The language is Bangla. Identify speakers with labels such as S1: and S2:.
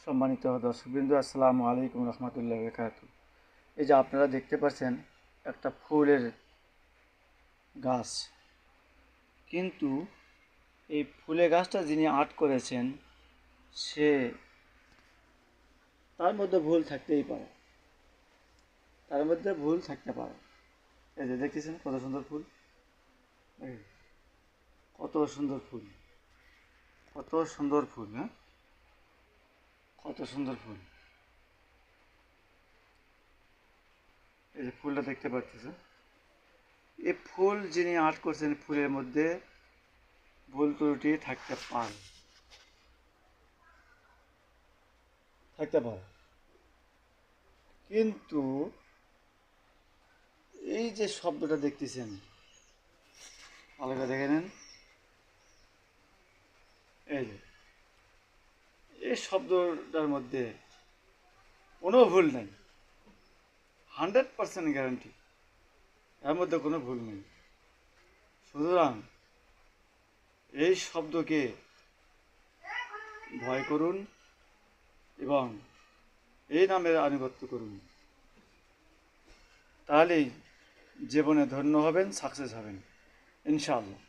S1: সম্মানিত দর্শকবৃন্দ, আসসালামু আলাইকুম রহমতুল্লাহ বারাকাতুহু। এই যে আপনারা দেখতে পাচ্ছেন একটা ফুলের গাছ, কিন্তু এই ফুলের গাছটা যিনি আর্ট করেছেন সে তার মধ্যে ভুল থাকতেই পারে, তার মধ্যে ভুল থাকতে পারে। এই যে দেখতেছেন কত সুন্দর ফুল, কত সুন্দর ফুল, কত সুন্দর ফুল, হ্যাঁ, কত সুন্দর ফুল। এই যে ফুলটা দেখতে পাচ্ছেন, এই ফুল যিনি আর্ট করছেন ফুলের মধ্যে ভুল ত্রুটি থাকতে পারে, কিন্তু এই যে শব্দটা দেখতেছেন, ভালো করে দেখে নেন। এই যে এই শব্দটার মধ্যে কোনো ভুল নেই, 100% গ্যারান্টি, এর মধ্যে কোনো ভুল নেই। সুতরাং এই শব্দকে ভয় করুন এবং এই নামের আনুগত্য করুন, তাহলেই জীবনে ধন্য হবেন, সাকসেস হবেন ইনশাআল্লাহ।